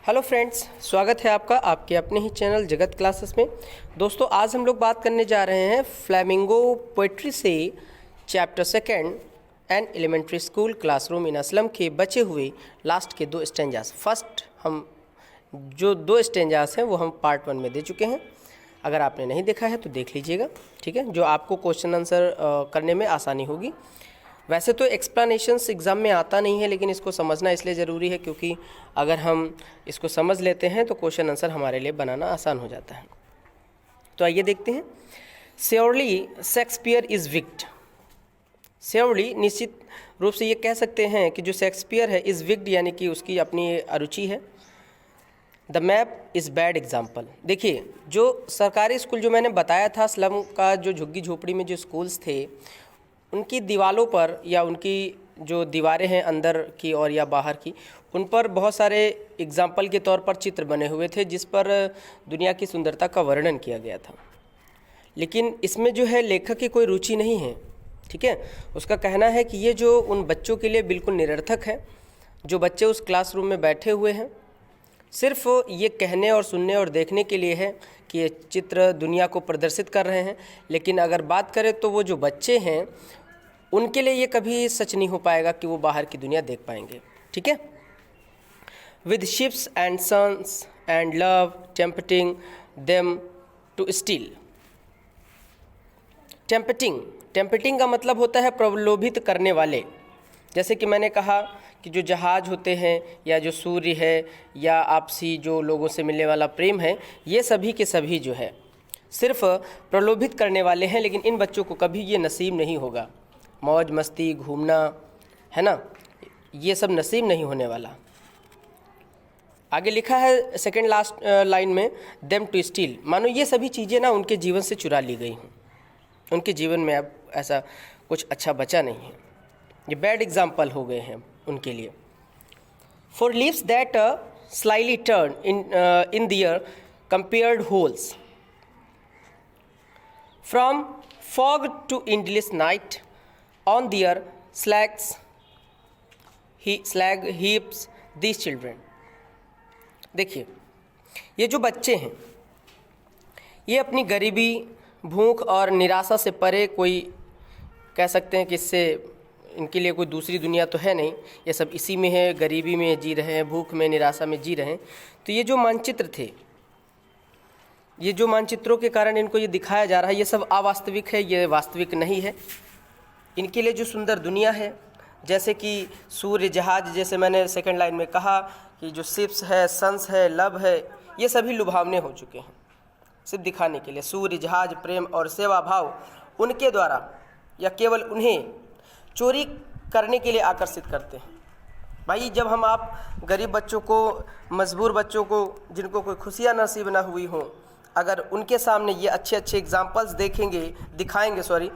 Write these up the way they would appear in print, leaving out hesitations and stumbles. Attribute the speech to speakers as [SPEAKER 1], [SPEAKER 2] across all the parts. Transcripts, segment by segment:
[SPEAKER 1] Hello friends, स्वागत है आपका आपके अपने ही चैनल जगत क्लासेस में। दोस्तों, आज हम लोग बात करने जा रहे हैं फ्लेमिंगो पोएट्री से chapter second and elementary school classroom in a slum के बचे हुए लास्ट के 2 स्टेंजास। फर्स्ट हम जो 2 स्टेंजास हैं वो हम पार्ट 1 में दे चुके हैं। अगर आपने नहीं देखा है तो देख लीजिएगा, ठीक है, जो आपको क्वेश्चन आंसर करने में आसानी होगी। वैसे तो एक्सप्लेनेशंस एग्ज़ाम में आता नहीं है, लेकिन इसको समझना इसलिए ज़रूरी है क्योंकि अगर हम इसको समझ लेते हैं तो क्वेश्चन आंसर हमारे लिए बनाना आसान हो जाता है। तो आइए देखते हैं। Surely Shakespeare is wicked. Surely निश्चित रूप से ये कह सकते हैं कि जो शेक्सपियर है इज़ विक्ड, यानी कि उसकी अपनी अरुचि है। The map is bad example. देखिए, जो सरकारी स्कूल जो मैंने बताया था, स्लम का जो झुग्गी झोपड़ी में जो स्कूल्स थे, उनकी दीवारों पर या उनकी जो दीवारें हैं अंदर की और या बाहर की, उन पर बहुत सारे एग्जाम्पल के तौर पर चित्र बने हुए थे जिस पर दुनिया की सुंदरता का वर्णन किया गया था। लेकिन इसमें जो है लेखक की कोई रुचि नहीं है, ठीक है। उसका कहना है कि ये जो उन बच्चों के लिए बिल्कुल निरर्थक है जो बच्चे उस क्लासरूम में बैठे हुए हैं, सिर्फ ये कहने और सुनने और देखने के लिए है कि ये चित्र दुनिया को प्रदर्शित कर रहे हैं। लेकिन अगर बात करें तो वो जो बच्चे हैं उनके लिए ये कभी सच नहीं हो पाएगा कि वो बाहर की दुनिया देख पाएंगे, ठीक है। With ships and suns and love tempting them to steal. Tempting का मतलब होता है प्रलोभित करने वाले। जैसे कि मैंने कहा कि जो जहाज होते हैं या जो सूर्य है या आपसी जो लोगों से मिलने वाला प्रेम है, ये सभी के सभी जो है सिर्फ प्रलोभित करने वाले हैं, लेकिन इन बच्चों को कभी ये नसीब नहीं होगा। मौज मस्ती, घूमना, है ना, ये सब नसीब नहीं होने वाला। आगे लिखा है सेकंड लास्ट लाइन में, देम टू स्टील। मानो ये सभी चीज़ें ना उनके जीवन से चुरा ली गई हैं, उनके जीवन में अब ऐसा कुछ अच्छा बचा नहीं है। ये बैड एग्जाम्पल हो गए हैं उनके लिए। For lives that slyly turn in their cramped holes from fog to endless night on their slag heaps these children। देखिए, ये जो बच्चे हैं ये अपनी गरीबी, भूख और निराशा से परे, कोई कह सकते हैं कि इससे इनके लिए कोई दूसरी दुनिया तो है नहीं, ये सब इसी में है, गरीबी में जी रहे हैं, भूख में, निराशा में जी रहे हैं। तो ये जो मानचित्र थे, ये जो मानचित्रों के कारण इनको ये दिखाया जा रहा है, ये सब अवास्तविक है, ये वास्तविक नहीं है। इनके लिए जो सुंदर दुनिया है, जैसे कि सूर्य, जहाज, जैसे मैंने सेकंड लाइन में कहा कि जो शिप्स है, सन्स है, लव है, ये सभी लुभावने हो चुके हैं सिर्फ दिखाने के लिए। सूर्य, जहाज, प्रेम और सेवा भाव उनके द्वारा या केवल उन्हें चोरी करने के लिए आकर्षित करते हैं। भाई, जब हम आप गरीब बच्चों को, मजबूर बच्चों को, जिनको कोई खुशियाँ नसीब ना हुई हों, अगर उनके सामने ये अच्छे अच्छे एग्जाम्पल्स दिखाएंगे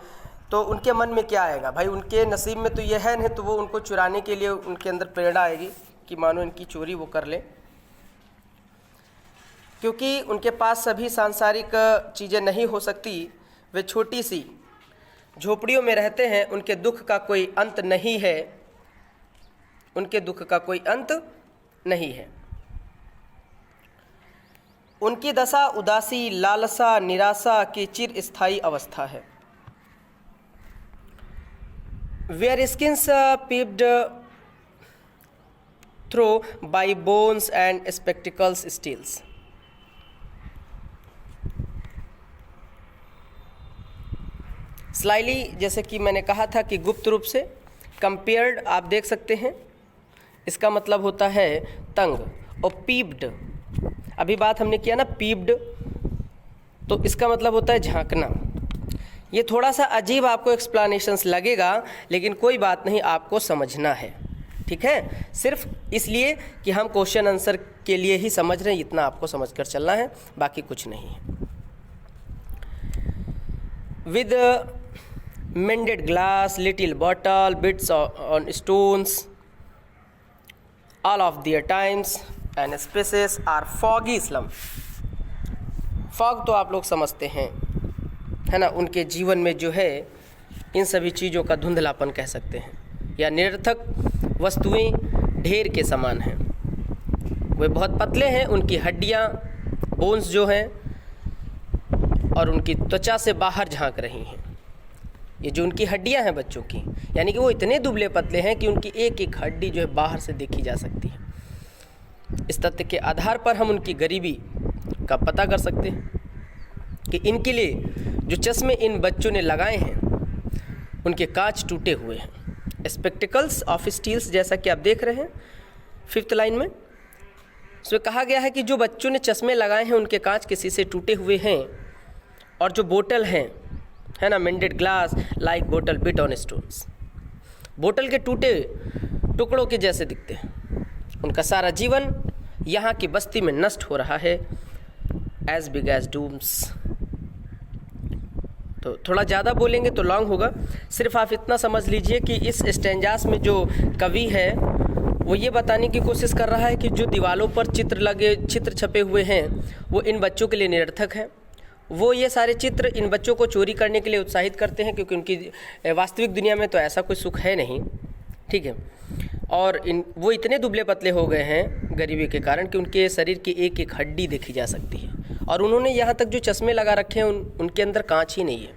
[SPEAKER 1] तो उनके मन में क्या आएगा? भाई, उनके नसीब में तो ये है नहीं, तो वो उनको चुराने के लिए उनके अंदर प्रेरणा आएगी कि मानो इनकी चोरी वो कर ले। क्योंकि उनके पास सभी सांसारिक चीज़ें नहीं हो सकती, वे छोटी सी झोपड़ियों में रहते हैं, उनके दुख का कोई अंत नहीं है, उनके दुख का कोई अंत नहीं है। उनकी दशा उदासी, लालसा, निराशा की चिरस्थायी अवस्था है। Where skins peeped through by bones and spectacles steals। Slightly, जैसे कि मैंने कहा था कि गुप्त रूप से, कंपेयर्ड आप देख सकते हैं, इसका मतलब होता है तंग। और पीप्ड, अभी बात हमने किया ना पीप्ड, तो इसका मतलब होता है झांकना। ये थोड़ा सा अजीब आपको एक्सप्लेनेशंस लगेगा, लेकिन कोई बात नहीं, आपको समझना है, ठीक है। सिर्फ इसलिए कि हम क्वेश्चन आंसर के लिए ही समझ रहे हैं, इतना आपको समझ कर चलना है, बाकी कुछ नहीं है। With mended glass, little bottle, bits on stones, all of their times and spaces are foggy slum. Fog तो आप लोग समझते हैं, है ना, उनके जीवन में जो है इन सभी चीज़ों का धुंधलापन कह सकते हैं, या निरर्थक वस्तुएं ढेर के समान हैं। वे बहुत पतले हैं, उनकी हड्डियाँ बोन्स जो हैं और उनकी त्वचा से बाहर झांक रही हैं। ये जो उनकी हड्डियां हैं बच्चों की, यानी कि वो इतने दुबले पतले हैं कि उनकी एक एक हड्डी जो है बाहर से देखी जा सकती है। इस तथ्य के आधार पर हम उनकी गरीबी का पता कर सकते हैं कि इनके लिए जो चश्मे इन बच्चों ने लगाए हैं उनके कांच टूटे हुए हैं। स्पेक्टिकल्स ऑफ स्टील्स, जैसा कि आप देख रहे हैं 5th लाइन में, उसमें कहा गया है कि जो बच्चों ने चश्मे लगाए हैं उनके कांच के शीशे टूटे हुए हैं और जो बोतल हैं, है ना, मेंडेड ग्लास लाइक बोतल बिट ऑन स्टोन्स, बोतल के टूटे टुकड़ों के जैसे दिखते हैं। उनका सारा जीवन यहाँ की बस्ती में नष्ट हो रहा है, एज बिग एज डूम्स। तो थोड़ा ज़्यादा बोलेंगे तो लॉन्ग होगा, सिर्फ आप इतना समझ लीजिए कि इस स्टैंजास में जो कवि है वो ये बताने की कोशिश कर रहा है कि जो दीवारों पर चित्र छपे हुए हैं वो इन बच्चों के लिए निरर्थक हैं। वो ये सारे चित्र इन बच्चों को चोरी करने के लिए उत्साहित करते हैं, क्योंकि उनकी वास्तविक दुनिया में तो ऐसा कोई सुख है नहीं, ठीक है। और वो इतने दुबले पतले हो गए हैं गरीबी के कारण कि उनके शरीर की एक एक हड्डी देखी जा सकती है, और उन्होंने यहाँ तक जो चश्मे लगा रखे हैं उनके अंदर कांच ही नहीं है।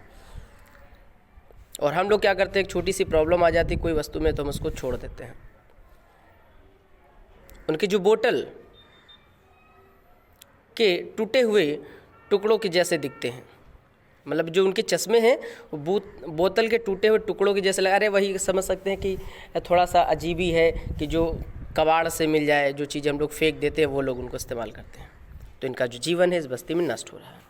[SPEAKER 1] और हम लोग क्या करते हैं, एक छोटी सी प्रॉब्लम आ जाती कोई वस्तु में तो हम उसको छोड़ देते हैं। उनकी जो बोतल के टूटे हुए टुकड़ों के जैसे दिखते हैं, मतलब जो उनके चश्मे हैं वो बोतल के टूटे हुए टुकड़ों के जैसे लगा रहे। वही समझ सकते हैं कि थोड़ा सा अजीब ही है कि जो कबाड़ से मिल जाए, जो चीज़ें हम लोग फेंक देते हैं वो लोग उनको इस्तेमाल करते हैं। तो इनका जो जीवन है इस बस्ती में नष्ट हो रहा है।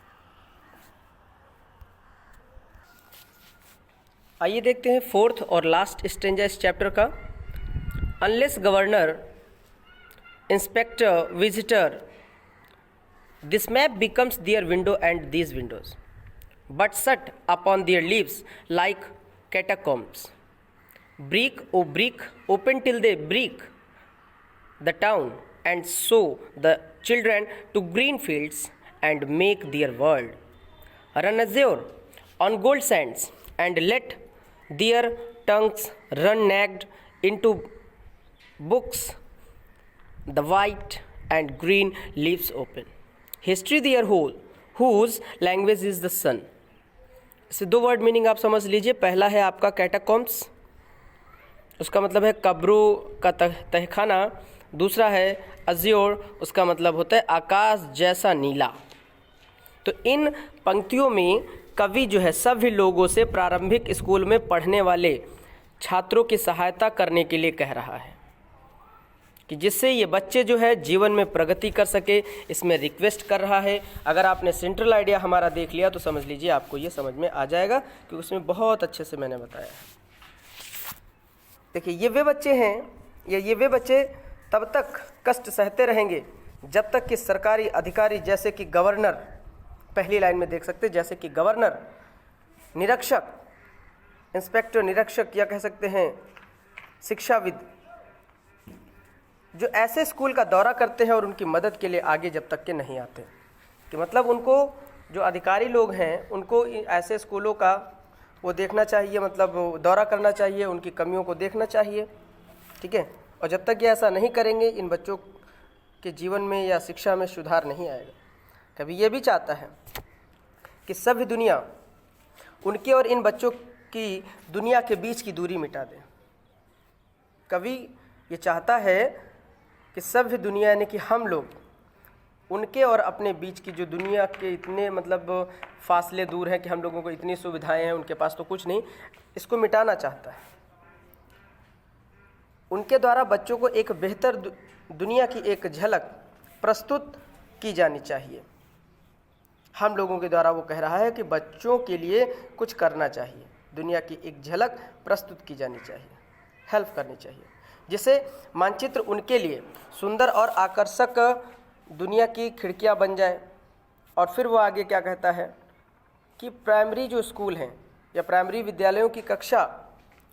[SPEAKER 1] आइए देखते हैं 4th और लास्ट स्टेंजा इस चैप्टर का। Unless governor, inspector, visitor, this map becomes their window and these windows, but shut upon their lips like catacombs. Brick, O brick, open till they break the town and show the children to green fields and make their world run azure on gold sands, and let their tongues run naked into books, the white and green leaves open. History there whole whose language is the sun. इससे 2 word meaning आप समझ लीजिए। पहला है आपका catacombs, उसका मतलब है कब्रों का तहखाना। दूसरा है अज्योर, उसका मतलब होता है आकाश जैसा नीला। तो इन पंक्तियों में कवि जो है सभी लोगों से प्रारंभिक स्कूल में पढ़ने वाले छात्रों की सहायता करने के लिए कह रहा है कि जिससे ये बच्चे जो है जीवन में प्रगति कर सके, इसमें रिक्वेस्ट कर रहा है। अगर आपने सेंट्रल आइडिया हमारा देख लिया तो समझ लीजिए आपको ये समझ में आ जाएगा, क्योंकि उसमें बहुत अच्छे से मैंने बताया है। देखिए ये वे बच्चे हैं या ये वे बच्चे तब तक कष्ट सहते रहेंगे जब तक कि सरकारी अधिकारी जैसे कि गवर्नर, पहली लाइन में देख सकते हैं, जैसे कि गवर्नर, निरीक्षक, इंस्पेक्टर, निरीक्षक या कह सकते हैं शिक्षाविद, जो ऐसे स्कूल का दौरा करते हैं और उनकी मदद के लिए आगे जब तक के नहीं आते। कि मतलब उनको जो अधिकारी लोग हैं उनको ऐसे स्कूलों का वो देखना चाहिए, मतलब दौरा करना चाहिए, उनकी कमियों को देखना चाहिए, ठीक है। और जब तक ये ऐसा नहीं करेंगे इन बच्चों के जीवन में या शिक्षा में सुधार नहीं आएगा। कभी ये भी चाहता है कि सभ्य दुनिया उनके और इन बच्चों की दुनिया के बीच की दूरी मिटा दे। कवि ये चाहता है कि सभ्य दुनिया यानी कि हम लोग उनके और अपने बीच की जो दुनिया के इतने मतलब फासले दूर हैं कि हम लोगों को इतनी सुविधाएं हैं, उनके पास तो कुछ नहीं, इसको मिटाना चाहता है। उनके द्वारा बच्चों को एक बेहतर दुनिया की एक झलक प्रस्तुत की जानी चाहिए। हम लोगों के द्वारा वो कह रहा है कि बच्चों के लिए कुछ करना चाहिए, दुनिया की एक झलक प्रस्तुत की जानी चाहिए, हेल्प करनी चाहिए, जिससे मानचित्र उनके लिए सुंदर और आकर्षक दुनिया की खिड़कियां बन जाए। और फिर वो आगे क्या कहता है कि प्राइमरी जो स्कूल हैं या प्राइमरी विद्यालयों की कक्षा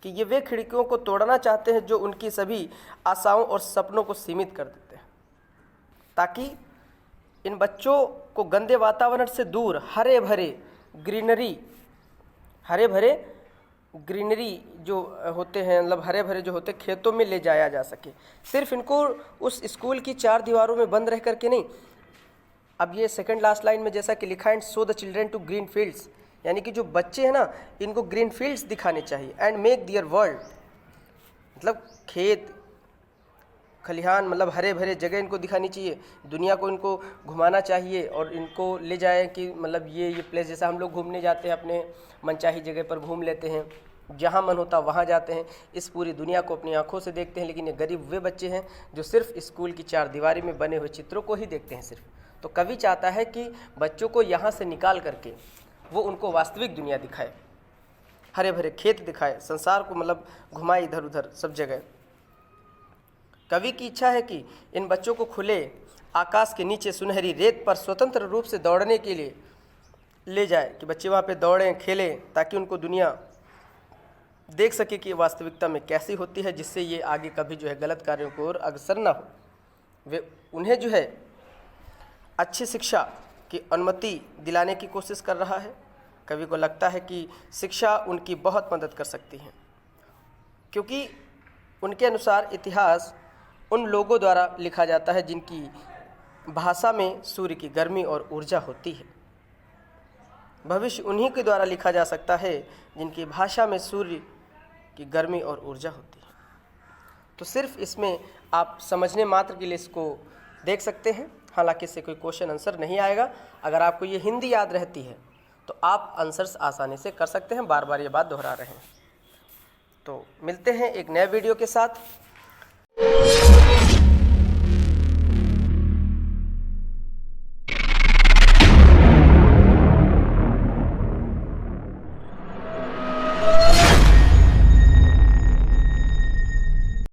[SPEAKER 1] कि ये वे खिड़कियों को तोड़ना चाहते हैं जो उनकी सभी आशाओं और सपनों को सीमित कर देते हैं, ताकि इन बच्चों को गंदे वातावरण से दूर हरे भरे ग्रीनरी, हरे भरे ग्रीनरी जो होते हैं, मतलब हरे भरे जो होते हैं, खेतों में ले जाया जा सके। सिर्फ इनको उस स्कूल की 4 दीवारों में बंद रह करके नहीं। अब ये सेकंड लास्ट लाइन में जैसा कि लिखा है, show the children to green fields, यानी कि जो बच्चे हैं ना, इनको ग्रीन फील्ड्स दिखाने चाहिए। एंड मेक दियर वर्ल्ड, मतलब खेत खलिहान, मतलब हरे भरे जगह इनको दिखानी चाहिए। दुनिया को इनको घुमाना चाहिए और इनको ले जाए कि मतलब ये प्लेस, जैसा हम लोग घूमने जाते हैं, अपने मनचाही जगह पर घूम लेते हैं, जहाँ मन होता वहाँ जाते हैं, इस पूरी दुनिया को अपनी आंखों से देखते हैं। लेकिन ये गरीब वे बच्चे हैं जो सिर्फ स्कूल की 4 दीवारी में बने हुए चित्रों को ही देखते हैं सिर्फ। तो कवि चाहता है कि बच्चों को यहाँ से निकाल करके वो उनको वास्तविक दुनिया दिखाए, हरे भरे खेत दिखाए, संसार को मतलब घुमाए इधर उधर सब जगह। कवि की इच्छा है कि इन बच्चों को खुले आकाश के नीचे सुनहरी रेत पर स्वतंत्र रूप से दौड़ने के लिए ले जाए, कि बच्चे वहाँ पे दौड़ें, खेलें, ताकि उनको दुनिया देख सके कि वास्तविकता में कैसी होती है, जिससे ये आगे कभी जो है गलत कार्यों की ओर अग्रसर ना हो। वे उन्हें जो है अच्छी शिक्षा की अनुमति दिलाने की कोशिश कर रहा है। कवि को लगता है कि शिक्षा उनकी बहुत मदद कर सकती है, क्योंकि उनके अनुसार इतिहास उन लोगों द्वारा लिखा जाता है जिनकी भाषा में सूर्य की गर्मी और ऊर्जा होती है। भविष्य उन्हीं के द्वारा लिखा जा सकता है जिनकी भाषा में सूर्य की गर्मी और ऊर्जा होती है। तो सिर्फ इसमें आप समझने मात्र के लिए इसको देख सकते हैं, हालांकि इससे कोई क्वेश्चन आंसर नहीं आएगा। अगर आपको ये हिंदी याद रहती है तो आप आंसर्स आसानी से कर सकते हैं। बार बार ये बात दोहरा रहे हैं। तो मिलते हैं एक नए वीडियो के साथ।